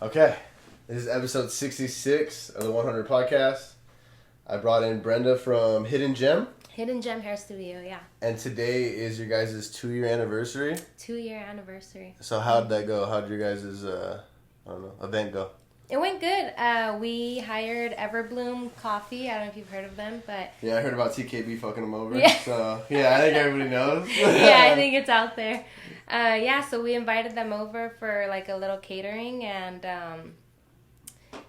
Okay, this is episode 66 of the 100 podcast. I brought in Brenda from Hidden Gem. Hidden Gem Hair Studio, yeah. And today is your guys' 2-year anniversary. 2-year anniversary. So how'd that go? How'd your guys' event go? It went good. We hired Everbloom Coffee. I don't know if you've heard of them, but... Yeah, I heard about TKB fucking them over. Yeah. So, yeah, I think everybody knows. Yeah, I think it's out there. So we invited them over for like a little catering, and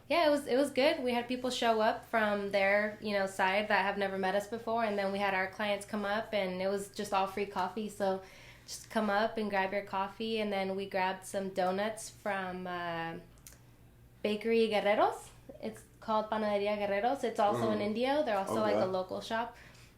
it was good. We had people show up from their side that have never met us before, and then we had our clients come up, and it was just all free coffee. So just come up and grab your coffee, and then we grabbed some donuts from Bakery Guerreros. It's called Panaderia Guerreros. It's also in Indio. They're also like a local shop.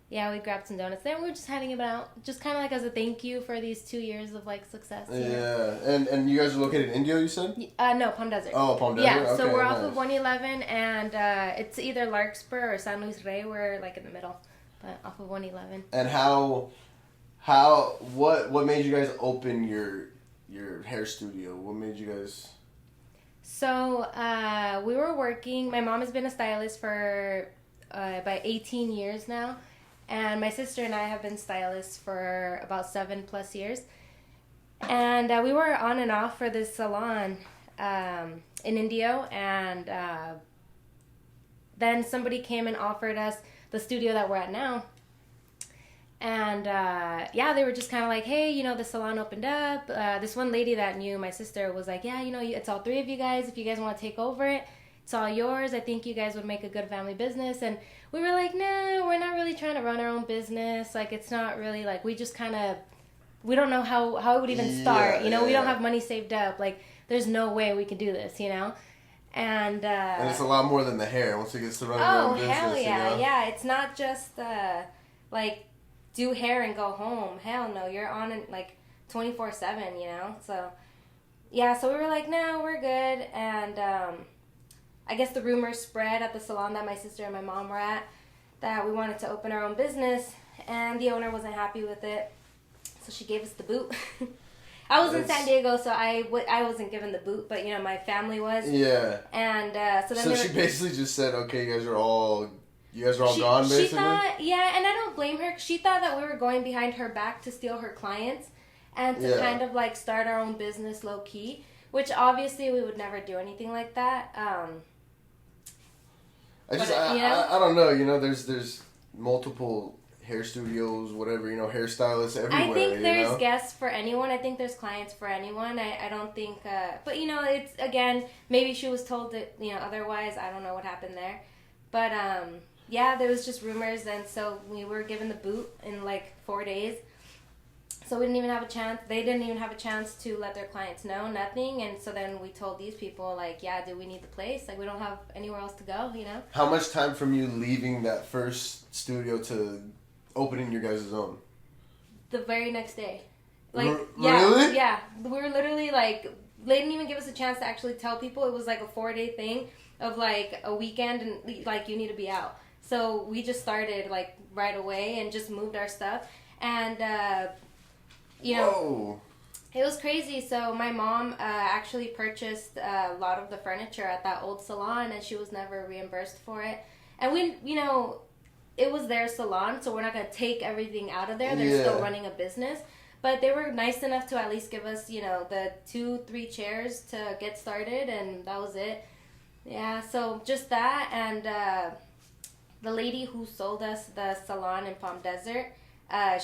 Yeah, we grabbed some donuts there. We were just handing them out, just kind of like as a thank you for these 2 years of like success. Yeah, and you guys are located in Indio, you said? No, Palm Desert. Oh, Palm Desert. Yeah, okay, so we're nice. off of 111, and it's either Larkspur or San Luis Rey. We're like in the middle, but off of 111. And what made you guys open your hair studio? What made you guys? So we were working. My mom has been a stylist for about 18 years now. And my sister and I have been stylists for about 7+ years. And we were on and off for this salon in Indio. And then somebody came and offered us the studio that we're at now. And they were just kind of like, hey, the salon opened up. This one lady that knew my sister was like, yeah, it's all three of you guys. If you guys want to take over it, it's all yours. I think you guys would make a good family business. And we were like, no, we're not really trying to run our own business. Like, it's not really like, we just kind of, we don't know how it would even start. We don't have money saved up. Like, there's no way we can do this, And it's a lot more than the hair once it gets to run your own business. Oh, hell yeah. Yeah, it's not just, do hair and go home. Hell no, you're on it, 24/7, So, yeah, so we were like, no, we're good. And, I guess the rumors spread at the salon that my sister and my mom were at that we wanted to open our own business, and the owner wasn't happy with it, so she gave us the boot. I was in San Diego, so I wasn't given the boot, but my family was. Yeah. And so she basically just said, "Okay, you guys are all gone." Basically. She thought, and I don't blame her. She thought that we were going behind her back to steal her clients, and to kind of start our own business low key. Which obviously we would never do anything like that. I don't know. There's multiple hair studios, whatever. Hairstylists everywhere. I think there's guests for anyone. I think there's clients for anyone. I don't think. But it's again, maybe she was told that otherwise. I don't know what happened there, but there was just rumors, and so we were given the boot in 4 days. So we didn't even have a chance. They didn't even have a chance to let their clients know, nothing. And so then we told these people, do we need the place? We don't have anywhere else to go, How much time from you leaving that first studio to opening your guys' own? The very next day. Really? Yeah. We were literally, they didn't even give us a chance to actually tell people. It was a 4-day thing of, a weekend and, you need to be out. So we just started, right away and just moved our stuff. And, Whoa. It was crazy. So my mom actually purchased a lot of the furniture at that old salon, and she was never reimbursed for it. And we, it was their salon, so we're not going to take everything out of there. They're still running a business. But they were nice enough to at least give us, the 2-3 chairs to get started, and that was it. Yeah, so just that. And the lady who sold us the salon in Palm Desert,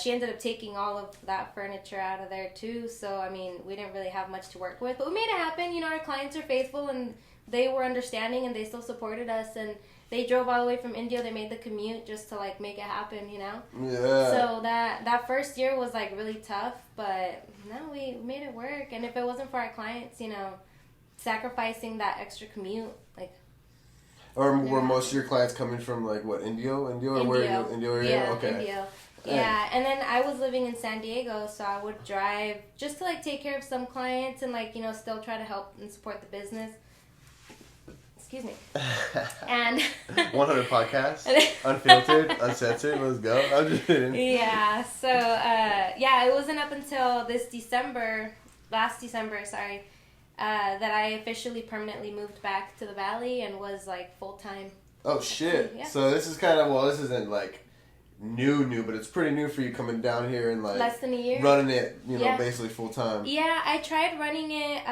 she ended up taking all of that furniture out of there too. So, we didn't really have much to work with. But we made it happen. Our clients are faithful, and they were understanding, and they still supported us. And they drove all the way from India. They made the commute just to, make it happen, Yeah. So that first year was, really tough. But, no, we made it work. And if it wasn't for our clients, sacrificing that extra commute, Or were most of your clients coming from, Indio? Or where are you? Indio area? Yeah, okay. Indio. Yeah, and then I was living in San Diego, so I would drive just to take care of some clients and still try to help and support the business. Excuse me. And 100 podcasts, unfiltered, uncensored. Let's go. I'm just kidding. Yeah. So it wasn't up until last December, that I officially permanently moved back to the Valley and was like full-time. Oh shit! Yeah. So this is kind of this isn't like new, but it's pretty new for you coming down here and like less than a year running it, basically full time. Yeah, I tried running it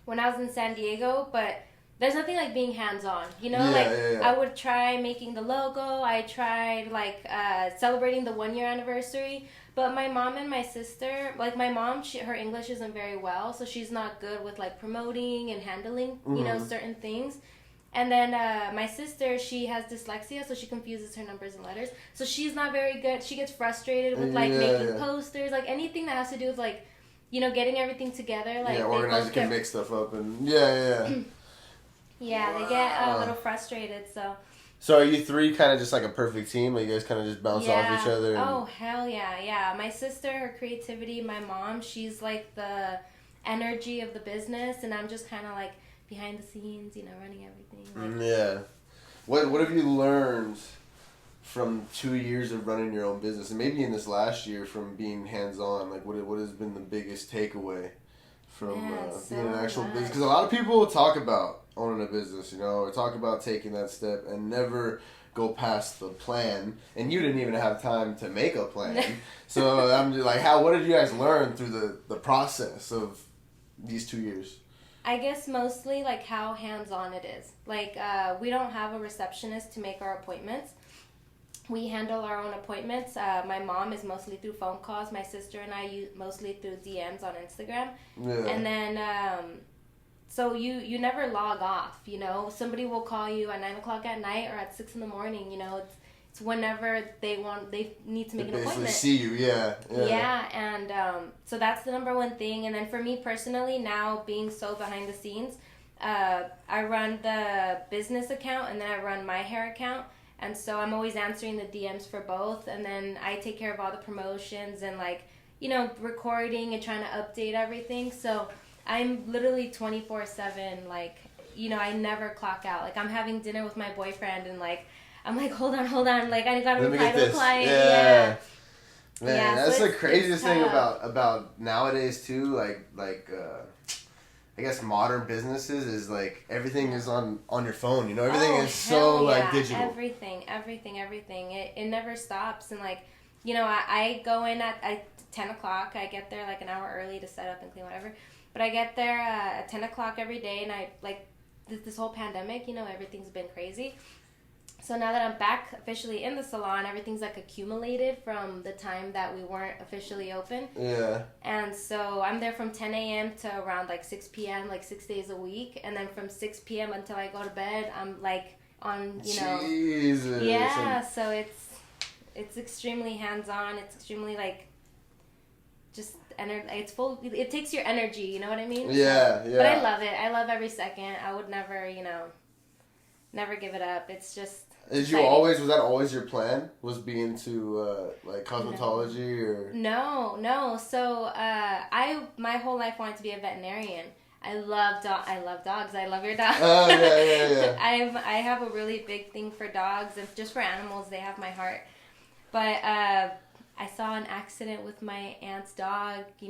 when I was in San Diego, but there's nothing like being hands-on, I would try making the logo. I tried like celebrating the 1-year anniversary, but my mom and my sister, like my mom, her English isn't very well, so she's not good with like promoting and handling certain things. And then my sister, she has dyslexia, so she confuses her numbers and letters, so she's not very good. She gets frustrated with like making posters, like anything that has to do with like getting everything together, like organizing, can make stuff up, and yeah, they get a little frustrated, so. So are you three kind of just like a perfect team? Like you guys kind of just bounce off each other? Oh, hell yeah, yeah. My sister, her creativity, my mom, she's like the energy of the business, and I'm just kind of like behind the scenes, running everything. Like. Yeah. What have you learned from 2 years of running your own business, and maybe in this last year from being hands-on? Like what has been the biggest takeaway from being an actual business? Because a lot of people talk about owning a business, or talk about taking that step and never go past the plan, and you didn't even have time to make a plan. So I'm just like, what did you guys learn through the process of these 2 years? I guess mostly like how hands-on it is. Like we don't have a receptionist to make our appointments. We handle our own appointments. My mom is mostly through phone calls. My sister and I mostly through DMs on Instagram. Yeah. And then so you never log off, Somebody will call you at 9 o'clock at night or at 6 in the morning, It's whenever they need to make an appointment. See you, yeah. Yeah, and so that's the number one thing. And then for me personally, now being so behind the scenes, I run the business account and then I run my hair account. And so I'm always answering the DMs for both. And then I take care of all the promotions and recording and trying to update everything. So I'm literally 24/7, I never clock out. Like I'm having dinner with my boyfriend and I'm like, hold on, like I gotta reply to a client. Yeah. Man, that's the craziest thing about nowadays too. I guess modern businesses is like everything is on your phone. Everything is so digital. Everything. It never stops. And I go in at 10 o'clock. I get there an hour early to set up and clean whatever. But I get there at 10 o'clock every day, and I this whole pandemic. Everything's been crazy. So now that I'm back officially in the salon, everything's accumulated from the time that we weren't officially open. Yeah. And so I'm there from 10 a.m. to around 6 p.m. 6 days a week, and then from 6 p.m. until I go to bed, I'm on Jesus. Yeah. So it's extremely hands-on. It's extremely just it's full. It takes your energy. You know what I mean? Yeah. But I love it. I love every second. I would never never give it up. It's just. Was that always your plan? Was being to cosmetology or? No. So my whole life wanted to be a veterinarian. I love dogs. I love your dog. Oh yeah. I have a really big thing for dogs, and just for animals, they have my heart. But I saw an accident with my aunt's dog. He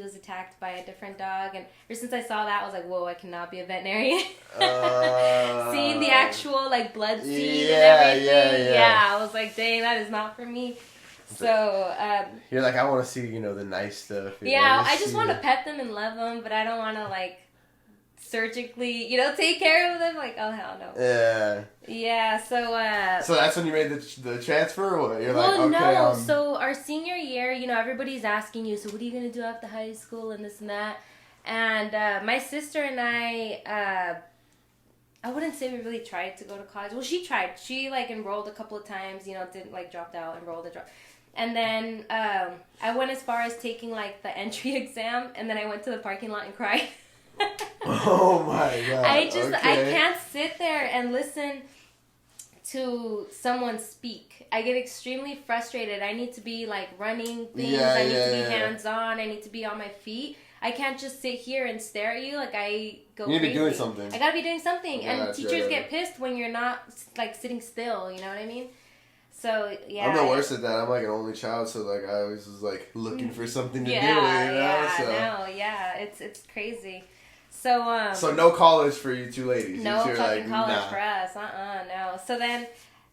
was attacked by a different dog, and ever since I saw that, I was like, whoa, I cannot be a veterinarian. Seeing the actual blood seed and everything, yeah, I was like, dang, that is not for me. So you're like, I want to see the nice stuff. I just want to pet them and love them, but I don't want to surgically, take care of them. Oh hell no. Yeah. Yeah. So that's when you made the transfer, or you're no. So our senior year, everybody's asking you, so what are you gonna do after high school and this and that, and my sister and I wouldn't say we really tried to go to college. Well, she tried. She enrolled a couple of times, didn't dropped out, enrolled and dropped. And then I went as far as taking the entry exam, and then I went to the parking lot and cried. Oh my god. I can't sit there and listen to someone speak. I get extremely frustrated. I need to be running things. I need to be hands-on. I need to be on my feet. I can't just sit here and stare at you. I go You need to crazy. be doing something. I gotta be doing something. And teachers get pissed when you're not sitting still, you know what I mean? So yeah, I'm the worst at that. I'm like an only child, so like I always was like looking for something to do. It's crazy. So so no college for you two ladies. No fucking like, college nah. for us. No. So then,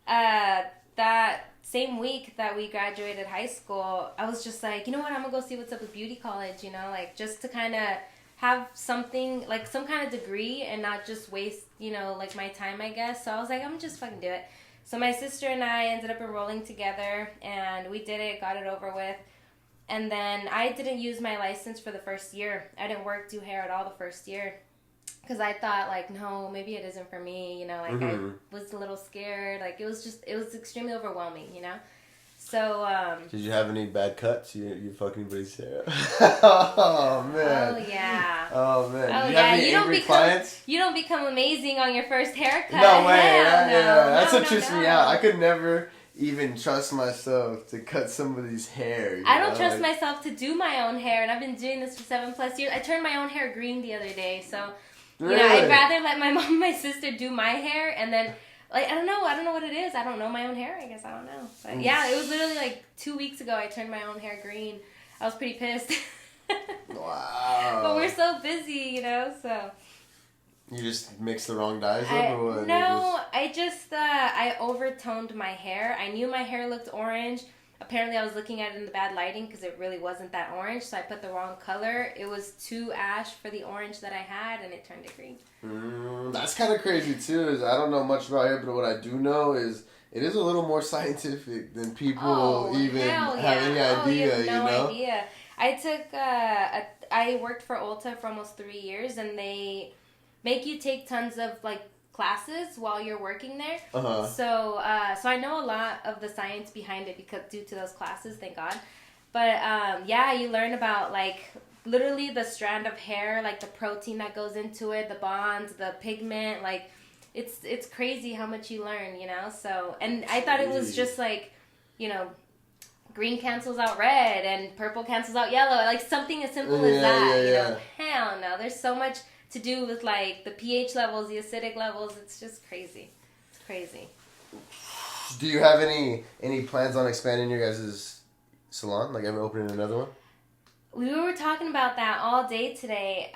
that same week that we graduated high school, I was just like, you know what? I'm gonna go see what's up with beauty college. You know, like just to kind of have something like some kind of degree and not just waste, like my time, I guess. So I was like, I'm just fucking do it. So my sister and I ended up enrolling together, and we did it, got it over with. And then I didn't use my license for the first year. I didn't do hair at all the first year because I thought, like, no, maybe it isn't for me, like I was a little scared. Like, it was extremely overwhelming, So, Did you have any bad cuts? You fucking anybody's hair? Oh, man. Oh, yeah. Oh, man. Oh, Did you yeah. have any angry clients? You don't become amazing on your first haircut. No way. Hell, no. That's what trips me out. I could never even trust myself to cut somebody's hair. I don't trust myself to do my own hair, and I've been doing this for 7+ years. I turned my own hair green the other day, so, Really? I'd rather let my mom and my sister do my hair, and then... Like, I don't know what it is. I don't know my own hair, I guess. I don't know. But yeah, it was literally like 2 weeks ago I turned my own hair green. I was pretty pissed. Wow. But we're so busy, so. You just mixed the wrong dyes up or what? No, I overtoned my hair. I knew my hair looked orange. Apparently I was looking at it in the bad lighting because it really wasn't that orange, so I put the wrong color. It was too ash for the orange that I had, and it turned it green. That's kind of crazy too. I don't know much about hair, but what I do know is it is a little more scientific than people even have any idea. You have no idea. I worked for Ulta for almost 3 years, and they make you take tons of like classes while you're working there. So I know a lot of the science behind it due to those classes, thank God. But you learn about like literally the strand of hair, like the protein that goes into it, the bonds, the pigment, like it's crazy how much you learn, So, and I thought it was just like, green cancels out red and purple cancels out yellow, like something as simple as that, Hell no, there's so much to do with like the pH levels, the acidic levels. It's just crazy. It's crazy. Do you have any plans on expanding your guys' salon? Like ever opening another one? We were talking about that all day today.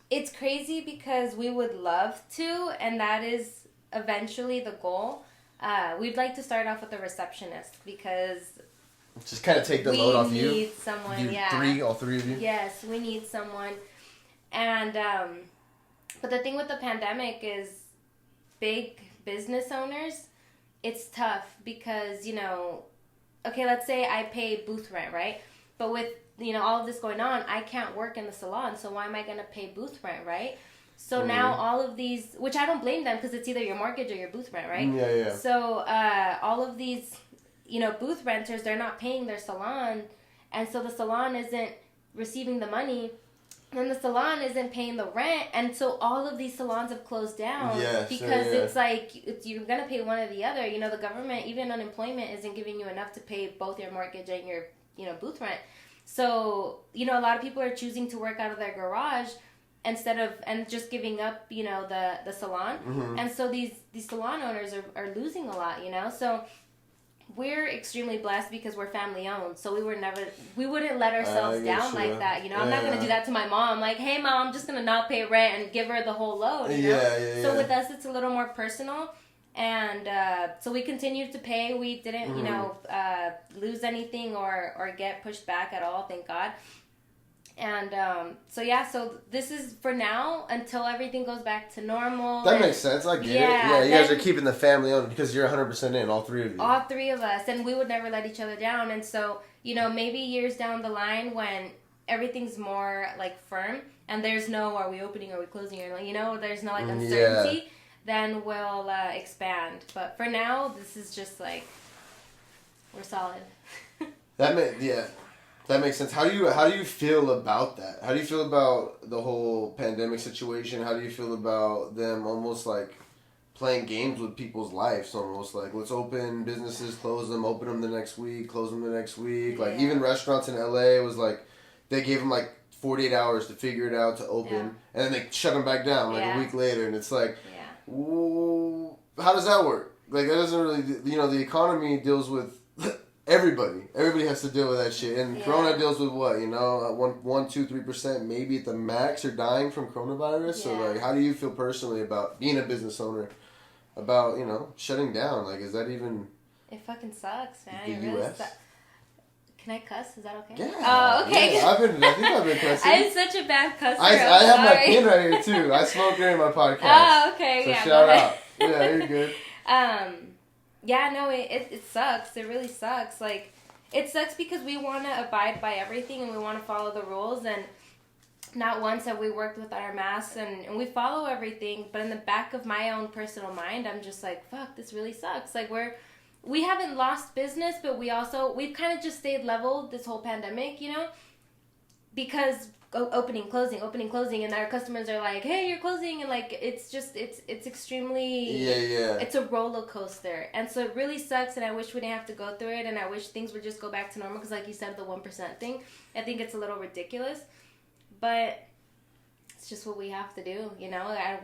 It's crazy because we would love to, and that is eventually the goal. We'd like to start off with a receptionist because just kind of take the load off you. We need someone. All three of you. Yes, we need someone. And, but the thing with the pandemic is big business owners, it's tough because, okay, let's say I pay booth rent, right? But with, all of this going on, I can't work in the salon, so why am I going to pay booth rent, right? So now all of these, which I don't blame them because it's either your mortgage or your booth rent, right? Yeah. So, all of these, booth renters, they're not paying their salon, and so the salon isn't receiving the money. And the salon isn't paying the rent, and so all of these salons have closed down because it's like you're gonna pay one or the other. The government, even unemployment, isn't giving you enough to pay both your mortgage and your booth rent. So a lot of people are choosing to work out of their garage instead of and just giving up the salon, and so these salon owners are losing a lot. So. We're extremely blessed because we're family owned, so we wouldn't let ourselves down like that. I'm not gonna do that to my mom. Like, hey mom, I'm just gonna not pay rent and give her the whole load. So with us, it's a little more personal, and so we continued to pay. We didn't, lose anything or get pushed back at all. Thank God. And so this is for now until everything goes back to normal. That makes sense. I get it. Yeah, you guys are keeping the family on because you're 100% in, all three of you. All three of us, and we would never let each other down. And so, maybe years down the line when everything's more like firm and there's no are we opening, are we closing, or there's no like uncertainty, then we'll expand. But for now, this is just like we're solid. That makes sense. How do you feel about that? How do you feel about the whole pandemic situation? How do you feel about them almost like playing games with people's lives? Almost like, let's open businesses, close them, open them the next week, close them the next week. Like even restaurants in LA was like they gave them like 48 hours to figure it out to open, and then they shut them back down like a week later, and it's like, ooh, how does that work? that doesn't really, the economy deals with everybody. Everybody has to deal with that shit. And Corona deals with what, 1%, maybe at the max are dying from coronavirus. Yeah. So, like, how do you feel personally about being a business owner? About, shutting down? Like, is that even... It fucking sucks, man. The U.S.? Can I cuss? Is that okay? Yeah. Oh, okay. Yeah, I think I've been cussing. I'm such a bad cusser. I have my pin right here, too. I smoke during my podcast. Oh, okay. So yeah, shout out. Yeah, you're good. Yeah, no, it sucks. It really sucks. Like, it sucks because we want to abide by everything and we want to follow the rules. And not once have we worked without our masks and we follow everything. But in the back of my own personal mind, I'm just like, fuck, this really sucks. Like, we haven't lost business, but we've kind of just stayed level this whole pandemic, because opening, closing, and our customers are like, hey, you're closing, and like, it's extremely, it's a roller coaster, and so it really sucks, and I wish we didn't have to go through it, and I wish things would just go back to normal, because like you said, the 1% thing, I think it's a little ridiculous, but it's just what we have to do, we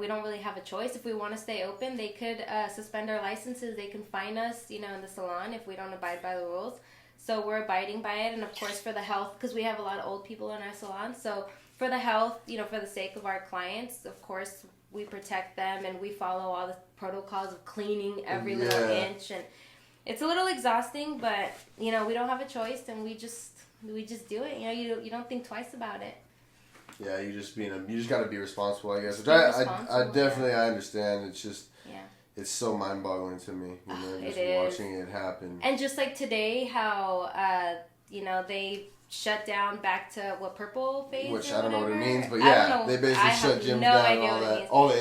don't really have a choice. If we want to stay open, they could suspend our licenses, they can fine us, in the salon if we don't abide by the rules. So we're abiding by it, and of course for the health, because we have a lot of old people in our salon, so for the health, for the sake of our clients, of course we protect them, and we follow all the protocols of cleaning every little inch, and it's a little exhausting, but we don't have a choice, and we just do it. You don't think twice about it. Yeah, you just got to be responsible, I guess. Which I definitely I understand. It's just it's so mind-boggling to me, just watching it happen. And just like today, how they shut down back to purple phase, which I don't know what it means, but yeah, they basically shut gyms down and all the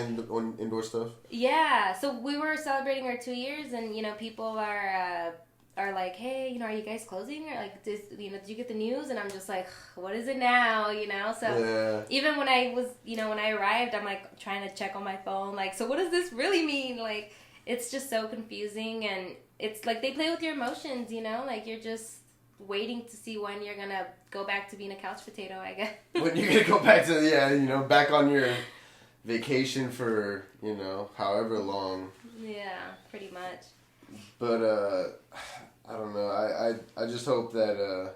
indoor stuff. Yeah, so we were celebrating our 2 years, and people are like, hey, are you guys closing? Or like, did you get the news? And I'm just like, what is it now? So even when I was, when I arrived, I'm like trying to check on my phone, like, so what does this really mean? Like, it's just so confusing, and it's like they play with your emotions, like you're just waiting to see when you're gonna go back to being a couch potato, I guess. When you're gonna go back to, back on your vacation for, however long. Yeah, pretty much. But, I don't know. I just hope that,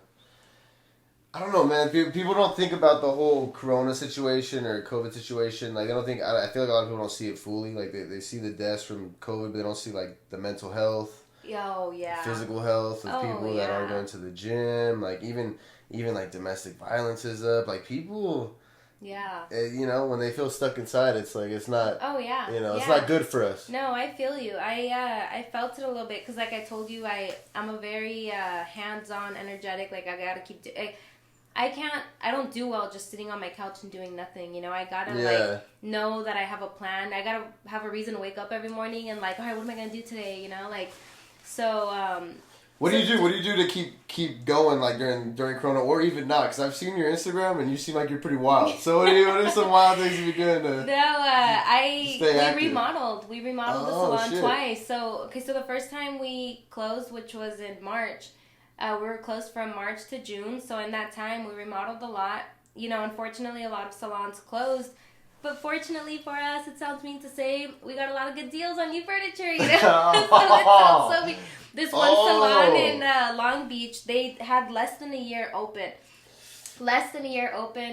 I don't know, man. People don't think about the whole Corona situation or COVID situation. Like, I feel like a lot of people don't see it fully. Like, they see the deaths from COVID, but they don't see, like, the mental health. Oh, yeah. Physical health of people that aren't going to the gym. Like, even like, domestic violence is up. Like, people... Yeah. When they feel stuck inside, it's like, it's not... Oh, yeah. It's not good for us. No, I feel you. I felt it a little bit, because like I told you, I'm a very hands-on, energetic, like, I gotta keep... I don't do well just sitting on my couch and doing nothing, I gotta, like, know that I have a plan. I gotta have a reason to wake up every morning and, like, all right, what am I gonna do today, like, so, What do you do? What do you do to keep going, like, during Corona, or even not? Because I've seen your Instagram, and you seem like you're pretty wild. So what are some wild things you're doing to we remodeled. We remodeled the salon twice. So the first time we closed, which was in March, we were closed from March to June. So in that time, we remodeled a lot. Unfortunately, a lot of salons closed. But fortunately for us, it sounds mean to say, we got a lot of good deals on new furniture, So this one salon in Long Beach, they had less than a year open.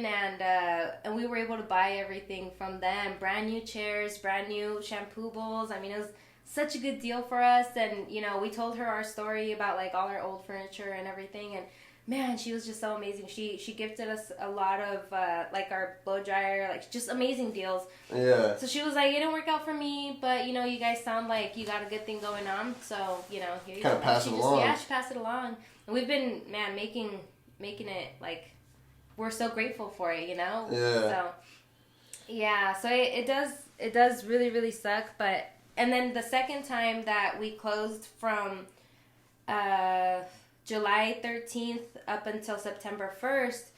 And we were able to buy everything from them. Brand new chairs, brand new shampoo bowls. I mean, it was such a good deal for us. And, we told her our story about, like, all our old furniture and everything. And, man, she was just so amazing. She gifted us a lot of, like, our blow dryer, like, just amazing deals. Yeah. So she was like, it didn't work out for me, but, you guys sound like you got a good thing going on. So, here you go. Kind of pass it along. Yeah, she passed it along. And we've been, man, making it, like, we're so grateful for it, Yeah. So, yeah, so it does really, really suck. But, and then the second time that we closed from, July 13th up until September 1st.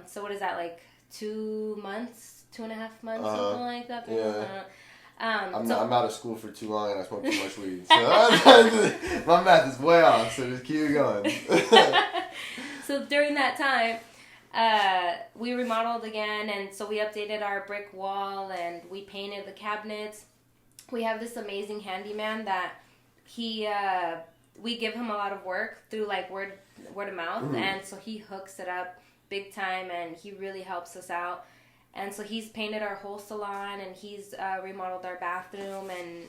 So what is that, like 2 months, 2.5 months, something like that? Yeah. I'm out of school for too long, and I smoke too much weed. So my math is way off, so just keep going. So during that time, we remodeled again, and so we updated our brick wall, and we painted the cabinets. we have this amazing handyman that he we give him a lot of work through like word of mouth, and so he hooks it up big time, and he really helps us out. And so he's painted our whole salon, and he's remodeled our bathroom, and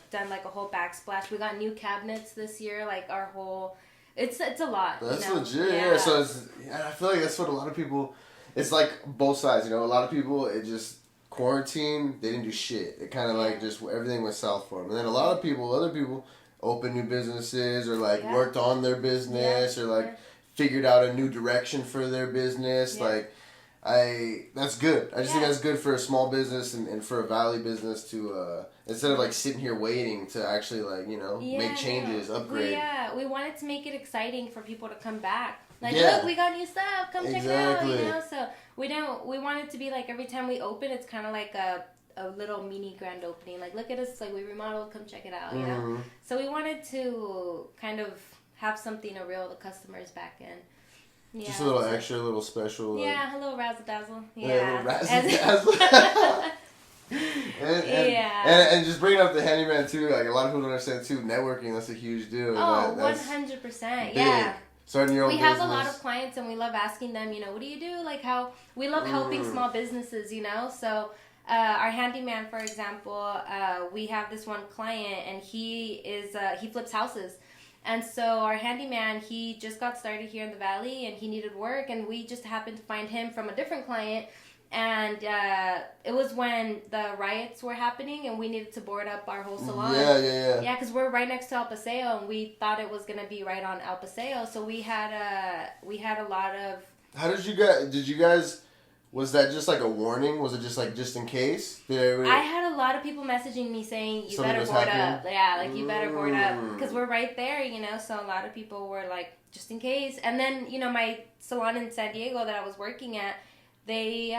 done like a whole backsplash. We got new cabinets this year, like our whole. It's a lot. That's legit. Yeah. So I feel like that's what a lot of people. It's like both sides. You know, a lot of people it just quarantine. They didn't do shit. It kind of like just everything went south for them. And then a lot of people, other people, opened new businesses or like worked on their business or like figured out a new direction for their business. Like. That's good. I just think that's good for a small business and for a valley business to instead of like sitting here waiting to actually like make changes, upgrade. We wanted to make it exciting for people to come back. Like, look, we got new stuff. Come check it out. So we want it to be like every time we open, it's kind of like a little mini grand opening. Like, look at us, like we remodeled. Come check it out. You know. So we wanted to kind of have something to reel the customers back in. Yeah, just a little extra, a little special. Yeah, a little razzle dazzle. Yeah, a little razzle dazzle. and just bringing up the handyman too. Like a lot of people don't understand too. Networking, that's a huge deal. Oh, 100%. Yeah. Starting your own business. We have a lot of clients, and we love asking them. What do you do? Like how we love helping small businesses. So. Our handyman, for example, we have this one client, and he flips houses. And so our handyman, he just got started here in the Valley, and he needed work, and we just happened to find him from a different client. And it was when the riots were happening, and we needed to board up our whole salon. Yeah, because we're right next to El Paseo, and we thought it was gonna be right on El Paseo. So we had a lot of. How did you guys? Was that just like a warning? Was it just like just in case? I had a lot of people messaging me saying you better board up. Yeah, like you better board up because we're right there, So a lot of people were like just in case. And then my salon in San Diego that I was working at, they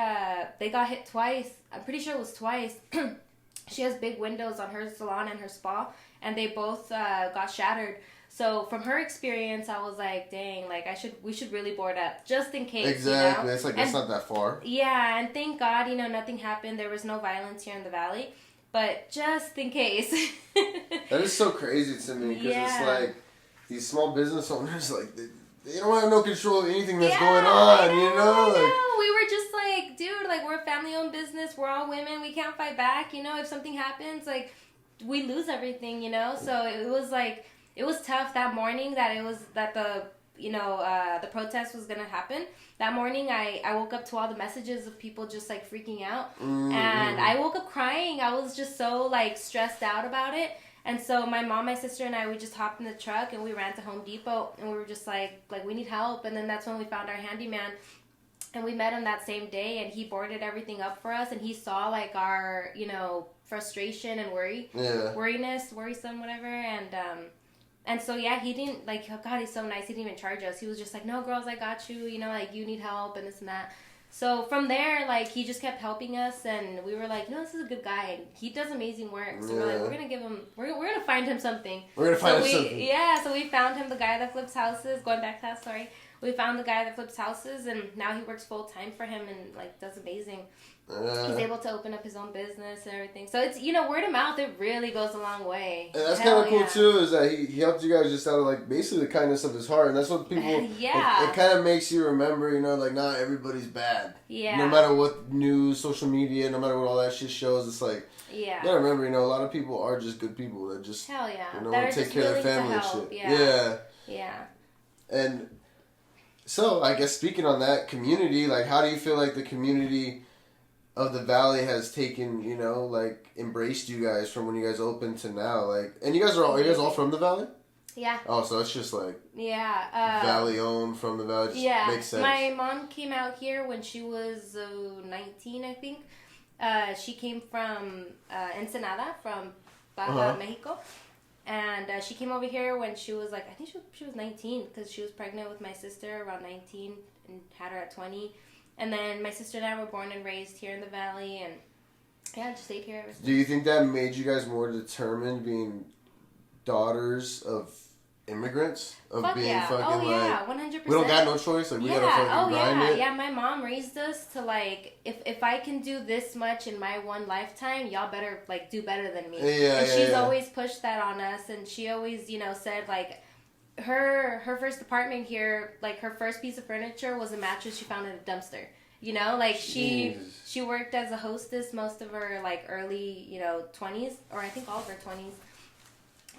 got hit twice. I'm pretty sure it was twice. She has big windows on her salon and her spa, and they both got shattered. So from her experience, I was like, dang, like we should really board up just in case. Exactly. It's like it's not that far. Yeah, and thank God, nothing happened. There was no violence here in the Valley, but just in case. That is so crazy to me because it's like these small business owners, like they don't have no control of anything that's going on. I know. We were just like, dude, like we're a family-owned business. We're all women. We can't fight back. If something happens, like we lose everything. So it was like. It was tough that morning that the protest was gonna happen. That morning, I woke up to all the messages of people just like freaking out, and I woke up crying. I was just so like stressed out about it, and so my mom, my sister, and I, we just hopped in the truck and we ran to Home Depot, and we were just like we need help. And then that's when we found our handyman, and we met him that same day, and he boarded everything up for us, and he saw like our frustration and worrisome, whatever, and so, he didn't, like, oh, God, he's so nice. He didn't even charge us. He was just like, no, girls, I got you. Like, you need help and this and that. So, from there, like, he just kept helping us. And we were like, this is a good guy. And he does amazing work. So, we're like, we're going to give him, we're going to find him something. We're going to find him something. Yeah, so we found him, the guy that flips houses. Going back to that story. We found the guy that flips houses. And now he works full time for him and, like, does amazing. He's able to open up his own business and everything. So it's, word of mouth, it really goes a long way. And that's kind of cool too, is that he helped you guys just out of like basically the kindness of his heart. And that's what people, it kind of makes you remember, like not everybody's bad. Yeah. No matter what news, social media, no matter what all that shit shows, it's like, you gotta remember, a lot of people are just good people that just, want to take care of their family and shit. Yeah. And so, I guess speaking on that community, like how do you feel like the community of the Valley has taken, like embraced you guys from when you guys opened to now, like, and you guys are you guys all from the Valley? Yeah. Oh, so it's just like Valley owned from the Valley. Just makes sense. My mom came out here when she was 19, I think. She came from Ensenada, from Baja, Mexico, and she came over here when she was like, I think she was 19 because she was pregnant with my sister around 19 and had her at 20. And then my sister and I were born and raised here in the Valley, and just stayed here ever since. Do you think that made you guys more determined, being daughters of immigrants of Fuck being yeah. fucking Oh yeah, like 100%. we don't got no choice. Like we yeah. gotta fucking grind yeah. it. Yeah, my mom raised us to like if I can do this much in my one lifetime, y'all better like do better than me. Yeah, and she's yeah. always pushed that on us, and she always said like her first apartment here, like her first piece of furniture was a mattress she found in a dumpster. Like she worked as a hostess most of her like early 20s, or I think all of her 20s.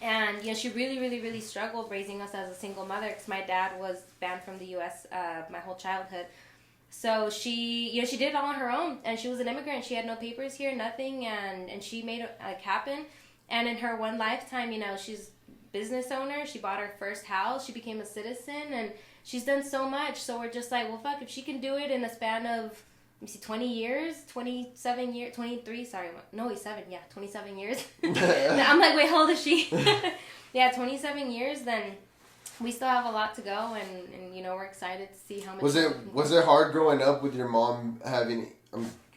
And she really, really, really struggled raising us as a single mother because my dad was banned from the U.S. My whole childhood. So she did it all on her own, and she was an immigrant. She had no papers here, nothing, and she made it happen. And in her one lifetime, she's business owner. She bought her first house. She became a citizen, and she's done so much. So we're just like, well, fuck, if she can do it in a span of 20 years, 27 years, 23, sorry, no, he's 7, yeah, 27 years. I'm like, wait, how old is she? Yeah, 27 years, then we still have a lot to go, and we're excited to see how much. Was it hard growing up with your mom having,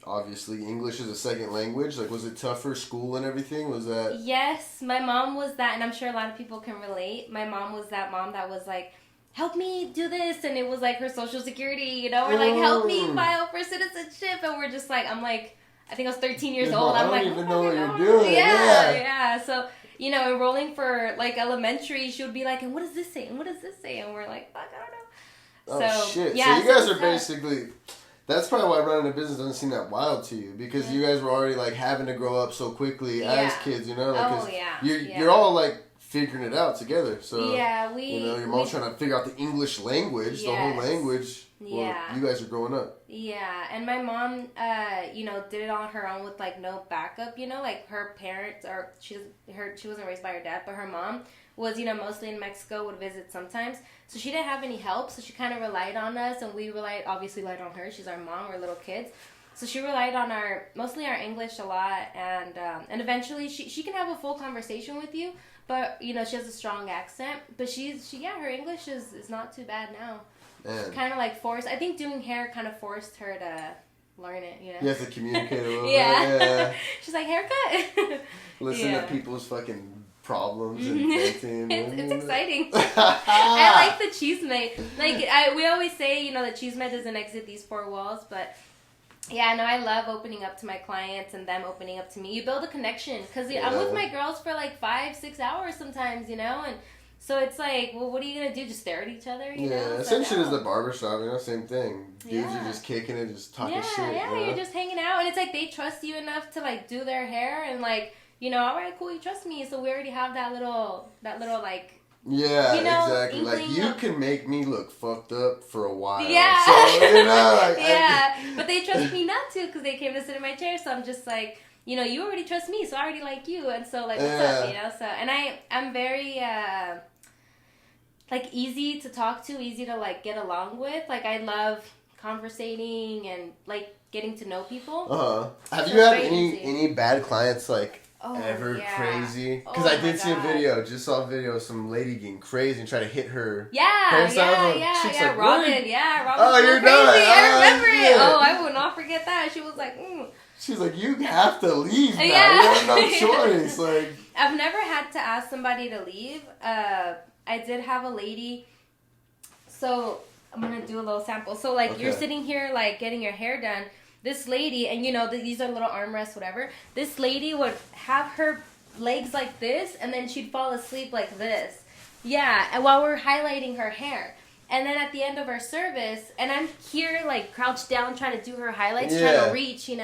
obviously, English as a second language? Like, was it tougher, school and everything? Was that? Yes, my mom was that, and I'm sure a lot of people can relate. My mom was that mom that was like, help me do this, and it was like her social security, or like help me file for citizenship, and we're just like, I'm like, I think I was 13 years old. I'm I like, don't even know what you're doing. Yeah. So enrolling for like elementary, she would be like, and what does this say? And what does this say? And we're like, fuck, I don't know. Oh shit! Yeah, so you guys are basically. That's probably why running a business doesn't seem that wild to you, because you guys were already like having to grow up so quickly as kids, Like, you're all like figuring it out together. So your mom's trying to figure out the English language, the whole language. Well, you guys are growing up. Yeah, and my mom, did it on her own with like no backup. Like her parents, or she wasn't raised by her dad, but her mom was mostly in Mexico, would visit sometimes. So she didn't have any help, so she kind of relied on us, and we obviously relied on her. She's our mom. We're little kids. So she relied on mostly our English a lot, and eventually she can have a full conversation with you, but she has a strong accent. But her English is not too bad now. Kind of like forced. I think doing hair kind of forced her to learn it. You have to communicate a little bit. Yeah. She's like, haircut. Listen to people's fucking problems and venting. It's exciting. I like the chisme. Like we always say, the chisme doesn't exit these four walls, but. Yeah, no, I love opening up to my clients and them opening up to me. You build a connection, because I'm with my girls for like 5-6 hours sometimes, and so it's like, well, what are you going to do? Just stare at each other, you know? Same shit as the barbershop, same thing. Dudes are just kicking it, just talking shit. Yeah, you're just hanging out, and it's like they trust you enough to like do their hair, and like, all right, cool, you trust me, so we already have that little like, exactly. Like, you can make me look fucked up for a while. Yeah. So, but they trust me not to, because they came to sit in my chair, so I'm just like, you already trust me, so I already like you, and so, like, what's up, so, and I'm very, like, easy to talk to, easy to, like, get along with. Like, I love conversating and, like, getting to know people. Have you had any bad clients, like, ever crazy? Because I did see a video, saw a video of some lady getting crazy and try to hit her hairstyle. Yeah, Robin. Robin. Oh, you're done. I remember it. Oh, I will not forget that. She was like, She's like, you have to leave now. You have no choice. Like, I've never had to ask somebody to leave. I did have a lady. So I'm gonna do a little sample. So like you're sitting here like getting your hair done. This lady, and these are little armrests, whatever. This lady would have her legs like this, and then she'd fall asleep like this. Yeah, and while we're highlighting her hair. And then at the end of our service, and I'm here like crouched down trying to do her highlights, trying to reach, And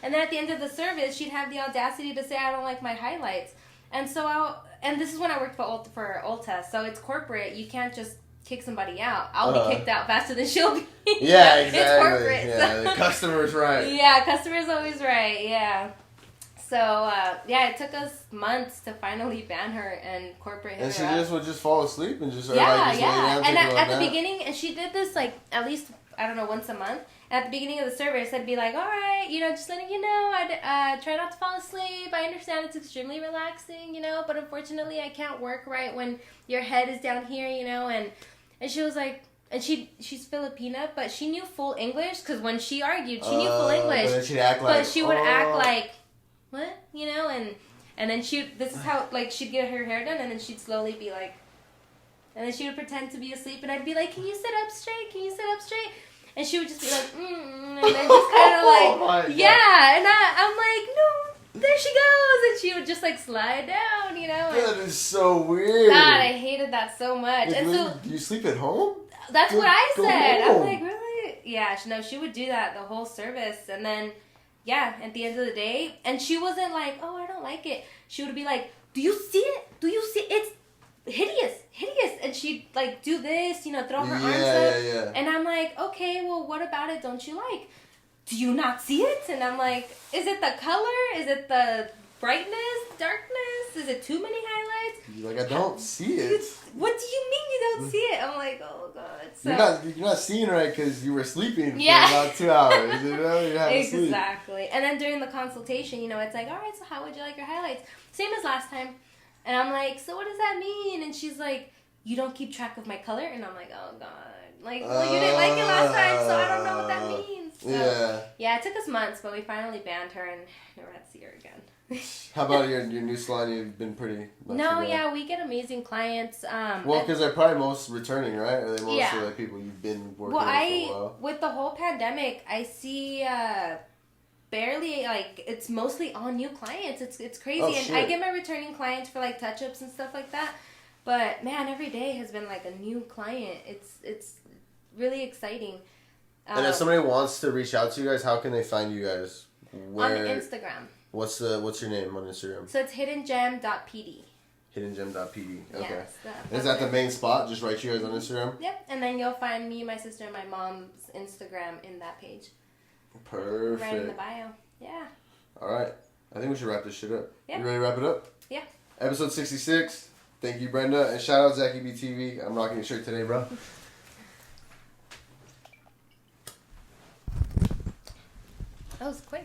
then at the end of the service, she'd have the audacity to say, I don't like my highlights. And so and this is when I worked for Ulta, so it's corporate. You can't just kick somebody out. I'll be kicked out faster than she'll be. Yeah, exactly. It's corporate. Yeah, so. The customer's right. Yeah, customer's always right. Yeah. So it took us months to finally ban her and corporate hit and she her would just fall asleep and just lay yeah. down. And at the beginning, and she did this like at least once a month. At the beginning of the service, I'd be like, all right, just letting you know, I'd try not to fall asleep. I understand it's extremely relaxing, but unfortunately I can't work right when your head is down here, and she was like, and she's Filipina, but she knew full English, because when she argued, she knew full English. But then she'd act like, but she would act like, what, and then this is how, like, she'd get her hair done, and then she'd slowly be like, And then she would pretend to be asleep, and I'd be like, "Can you sit up straight? Can you sit up straight?" And she would just be like, and then just kind of like, yeah. And I'm like, no, there she goes. And she would just like slide down, you know. That is so weird. God, I hated that so much. And so, do you sleep at home? That's what I said. Home. I'm like, really? Yeah, no, she would do that the whole service. And then, yeah, at the end of the day, and she wasn't like, oh, I don't like it. She would be like, do you see it? Do you see it? It's hideous. And she'd like do this, you know, throw her arms up. Yeah. And I'm like, okay, well, what about it don't you like? Do you not see it? And I'm like, is it the color? Is it the brightness, darkness? Is it too many highlights? You're like, I don't see it. What do you mean you don't see it? I'm like, oh god. So, you're not seeing right because you were sleeping for about 2 hours. You know, you had to sleep. Exactly. And then during the consultation, you know, it's like, all right, so how would you like your highlights? Same as last time. And I'm like, so what does that mean? And she's like, you don't keep track of my color? And I'm like, oh god. Like, well, you didn't like it last time, so I don't know what that means. So, yeah, it took us months, but we finally banned her and never had to see her again. How about your new salon? You've been pretty... No, yeah, we get amazing clients. Well, because they're probably most returning, right? Are they mostly like people you've been working with for a while? With the whole pandemic, I see barely, like, it's mostly all new clients. It's crazy. Oh, and shit. I get my returning clients for, like, touch-ups and stuff like that. But, man, every day has been, like, a new client. It's really exciting. And if somebody wants to reach out to you guys, how can they find you guys? On Instagram. What's your name on Instagram? So it's hiddengem.pd. Hiddengem.pd. Okay. Yeah, is that the main spot? Just write you guys on Instagram? Yep. And then you'll find me, my sister, and my mom's Instagram in that page. Perfect. Right in the bio. Yeah. All right. I think we should wrap this shit up. Yeah. You ready to wrap it up? Yeah. Episode 66. Thank you, Brenda. And shout out Zachy BTV. I'm rocking your shirt today, bro. That was quick.